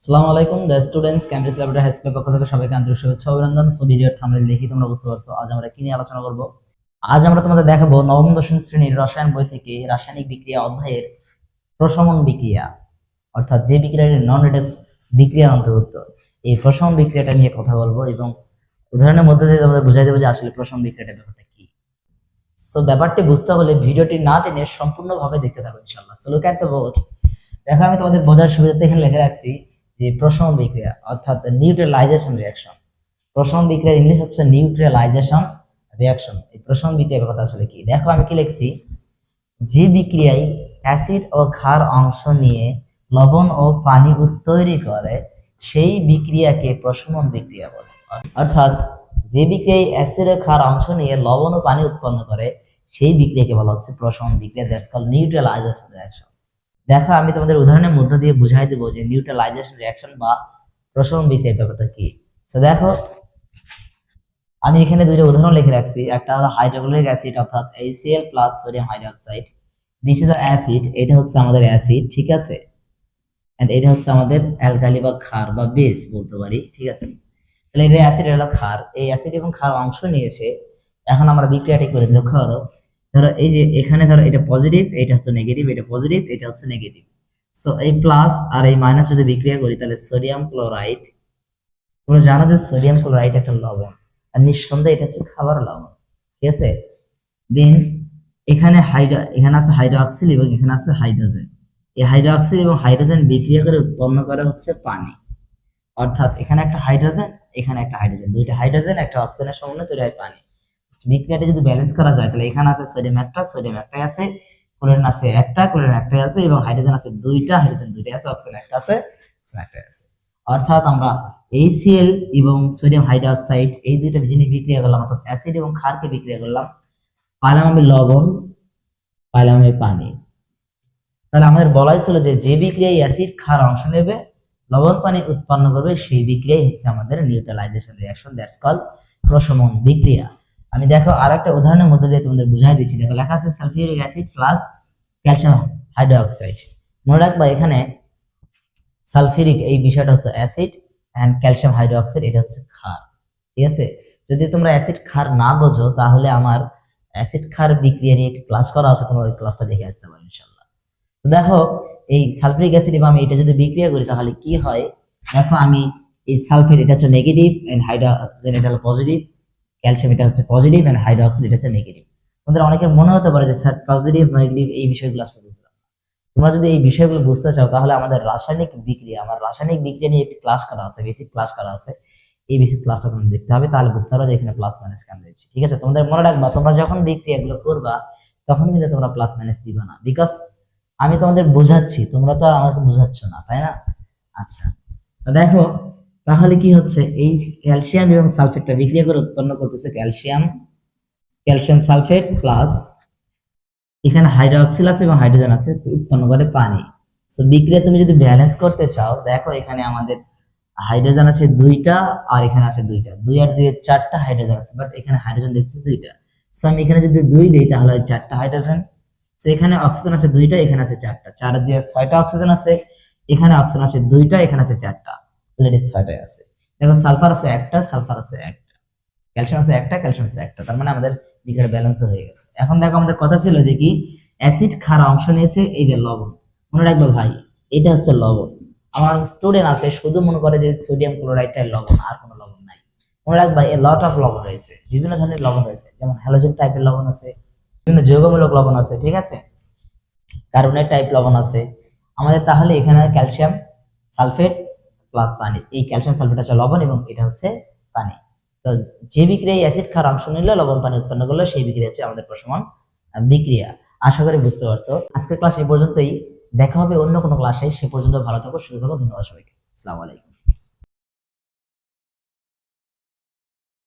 আসসালামু আলাইকুম the students campus laboratory high স্কুলের পক্ষ থেকে সবাইকে আন্তরিক শুভেচ্ছা অভিনন্দন। সো ভিডিওর থাম্বনেল দেখি তোমরা বুঝতে পারছো আজ আমরা কি নিয়ে আলোচনা করব। আজ আমরা তোমাদের দেখাবো নবম দশম শ্রেণীর রসায়ন বই থেকে রাসায়নিক বিক্রিয়া অধ্যায়ের প্রশমন বিক্রিয়া, অর্থাৎ যে বিক্রিয়াটি নন রিডক্স বিক্রিয়ার অন্তর্ভুক্ত। এই প্রশমন বিক্রিয়াটা নিয়ে কথা বলবো এবং উদাহরণের মধ্যে দিয়ে তোমাদের বুঝাই দেবো যে আসলে প্রশমন বিক্রিয়াটা ব্যাপারটা কি। সো ব্যাপারটি বুঝতে হলে ভিডিওটি না টেনে সম্পূর্ণভাবে দেখতে থাকো ইনশাআল্লাহ। So look at the board. দেখো আমি তোমাদের বোঝার সুবিধার্থে এখানে লিখে রাখছি যে প্রশমন বিক্রিয়া অর্থাৎ নিউট্রালাইজেশন রিঅ্যাকশন। প্রশমন বিক্রিয়ার ইংলিশ হচ্ছে নিউট্রালাইজেশন রিঅ্যাকশন। এই প্রশমন বিক্রিয়ার ব্যাপারটা আসলে কি, দেখো আমি কি লিখছি, যে বিক্রিয়ায় অ্যাসিড ও ক্ষার অংশ নিয়ে লবণ ও পানি তৈরি করে সেই বিক্রিয়াকে প্রশমন বিক্রিয়া বলে। অর্থাৎ যে বিক্রিয়ায় অ্যাসিড ও ক্ষার অংশ নিয়ে লবণ ও পানি উৎপন্ন করে সেই বিক্রিয়াকে বলা হচ্ছে প্রশমন বিক্রিয়া, দ্যাটস কল্ড নিউট্রালাইজেশন রিঅ্যাকশন। দেখো আমি তোমাদের উদাহরণের মধ্য দিয়ে বুঝাই দেবো যে নিউট্রালাইজেশন রিঅ্যাকশন বা প্রশমন বিক্রিয়ার ব্যাপারটা কি। সো দেখো আমি এখানে দুইটা উদাহরণ লিখে রাখছি, একটা হলো হাইড্রোক্লোরিক অ্যাসিড অর্থাৎ HCl plus sodium hydroxide. This is the acid, এটা হচ্ছে আমাদের অ্যাসিড, ঠিক আছে, এন্ড এটা হচ্ছে আমাদের অ্যালকালি বা ক্ষার বা বেস বলতে পারি, ঠিক আছে। তাহলে এটা অ্যাসিড, এটা হলো ক্ষার, এই অ্যাসিড এবং ক্ষার অংশ নিয়েছে। এখন আমরা বিক্রিয়াটি করে লক্ষ্য করো, ধরো এই যে এখানে ধরো এটা পজিটিভ, এটা হচ্ছে নেগেটিভ, এটা পজিটিভ, এটা হচ্ছে নেগেটিভ। সো এই প্লাস আর এই মাইনাস যদি বিক্রিয়া করি তাহলে সোডিয়াম ক্লোরাইড, তোমরা জানো যে সোডিয়াম ক্লোরাইড একটা লবণ আর নিঃসন্দেহে এটা হচ্ছে খাবার লবণ, ঠিক আছে। দেন এখানে এখানে আছে হাইড্রোক্সিল এবং এখানে আছে হাইড্রোজেন। এই হাইড্রোক্সিল এবং হাইড্রোজেন বিক্রিয়া করে উৎপন্ন করা হচ্ছে পানি। অর্থাৎ এখানে একটা হাইড্রোজেন, এখানে একটা হাইড্রোজেন, দুইটা হাইড্রোজেন একটা অক্সিজেনের সমন্বয়ে তৈরি হয় পানি। বিক্রিয়াটা যদি ব্যালেন্স করা যায় তাহলে এখানে আছে সোডিয়াম একটাই আছে, ক্লোরিন আছে একটা, ক্লোরিন একটাই আছে, এবং হাইড্রোজেন আছে দুইটা, হাইড্রোজেন দুইটাই আছে, অক্সিজেন একটা আছে, অক্সিজেন একটাই আছে। অর্থাৎ আমরা HCl এবং সোডিয়াম হাইড্রোক্সাইড এই দুইটা জিনিস বিক্রিয়া করলাম, অর্থাৎ অ্যাসিড এবং ক্ষারকে বিক্রিয়া করলাম, পাইলাম আমি লবণ, পাইলাম আমি পানি। তাহলে আমাদের বলাই ছিল যে যে বিক্রিয়ায় অ্যাসিড ক্ষার অংশ নেবে, লবণ পানি উৎপন্ন করবে, সেই বিক্রিয়াই হচ্ছে আমাদের নিউট্রালাইজেশন রিঅ্যাকশন, দ্যাটস কল্ড প্রশমন বিক্রিয়া। আমি দেখো আরেকটা উদাহরণের মধ্যে দিয়ে তোমাদের বুঝাই দিচ্ছি। দেখো লেখা আছে sulphuric acid plus calcium hydroxide. মনে রাখবা এখানে সালফিউরিক এই বিষয়টা হচ্ছে অ্যাসিড এন্ড ক্যালসিয়াম হাইড্রোক্সাইড এটা হচ্ছে ক্ষার, ঠিক আছে। যদি তোমরা অ্যাসিড ক্ষার না বোঝো তাহলে আমার অ্যাসিড ক্ষার বিক্রিয়া নিয়ে একটা ক্লাস করা আছে, তোমরা ওই ক্লাসটা দেখে আসতে পারো ইনশাআল্লাহ। তো দেখো এই সালফিউরিক অ্যাসিড এবং আমি এটা যদি বিক্রিয়া করি তাহলে কি হয়, দেখো আমি এই সালফেট এটা হচ্ছে নেগেটিভ এন্ড হাইড্রোজেন এটা হলো পজিটিভ, ক্যালসিয়াম এটা হচ্ছে পজিটিভ এন্ড হাইড্রোক্সাইড এটা হচ্ছে নেগেটিভ। তোমাদের অনেকের মনে হতে পারে যে স্যার পজিটিভ নেগেটিভ এই বিষয়গুলো আসলে বুঝলাম না। তোমরা যদি এই বিষয়গুলো বুঝতে চাও তাহলে আমাদের রাসায়নিক বিক্রিয়া নিয়ে একটি ক্লাস করা আছে, বেসিক ক্লাস করা আছে। এই বেসিক ক্লাসটা তোমাদের দেখতে হবে, তাহলে বুঝতে পারবে যে এখানে প্লাস মাইনাস কেন দিচ্ছি, ঠিক আছে। তোমাদের মনে রাখবা তোমরা যখন বিক্রিয়াগুলো করবা তখন কিন্তু তোমরা প্লাস মাইনাস দিবা না, বিকজ আমি তোমাদের বোঝাচ্ছি, তোমরা তো আমাকে বোঝাচ্ছ না, তাই না। আচ্ছা, তো দেখো তাহলে কি হচ্ছে, এই ক্যালসিয়াম এবং সালফেটটা বিক্রিয়া করে উৎপন্ন করতেছে ক্যালসিয়াম সালফেট প্লাস এখানে হাইড্রোক্সিল আছে এবং হাইড্রোজেন আছে, উৎপন্ন করে পানি। তো বিক্রিয়া তুমি যদি ব্যালেন্স করতে চাও, দেখো এখানে আমাদের হাইড্রোজেন আছে দুইটা আর এখানে আছে দুইটা, দুই আর দুই চারটা হাইড্রোজেন আছে, বাট এখানে হাইড্রোজেন দেখছি দুইটা। সো আমি এখানে যদি দুই দিই তাহলে হয় চারটা হাইড্রোজেন। তো এখানে অক্সিজেন আছে দুইটা, এখানে আছে চারটা, চার আর দুই ছয়টা অক্সিজেন আছে, এখানে অক্সিজেন আছে দুইটা, এখানে আছে চারটা, অলরেডি ছয়টাই আছে। দেখো সালফার আছে একটা, সালফার আছে একটা, ক্যালসিয়াম আছে একটা, ক্যালসিয়াম আছে একটা, তার মানে আমাদের বিক্রিয়া ব্যালেন্স হয়ে গেছে। এখন দেখো আমাদের কথা ছিল যে কি অ্যাসিড ক্ষার অংশ নিয়েছে এই যে লবণ, মনে রাখবে ভাই এটা হচ্ছে লবণ। আমার স্টুডেন্ট আছে শুধু মনে করে যে সোডিয়াম ক্লোরাইডটাই লবণ, আর কোনো লবণ নাই। মনে রাখবা এ লট অফ লবণ রয়েছে, বিভিন্ন ধরনের লবণ রয়েছে, যেমন হ্যালোজেন টাইপের লবণ আছে, বিভিন্ন যৌগমূলক লবণ আছে, ঠিক আছে, কার্বনেট টাইপ লবণ আছে আমাদের। তাহলে এখানে ক্যালসিয়াম সালফেট প্লাস পানি, এই ক্যালসিয়াম সালফেট হচ্ছে লবণ এবং এটা হচ্ছে পানি। তো যে বিক্রিয়ায় অ্যাসিড ক্ষার অংশ নিলে লবণ পানি উৎপন্ন করলো সেই বিক্রিয়া হচ্ছে আমাদের প্রশমন বিক্রিয়া। আশা করি বুঝতে পারছো। আজকের ক্লাস এই পর্যন্তই, দেখা হবে অন্য কোনো ক্লাসে, সে পর্যন্ত ভালো থাকো, সুস্থ থাকো, ধন্যবাদ সবাইকে, আসসালামু আলাইকুম।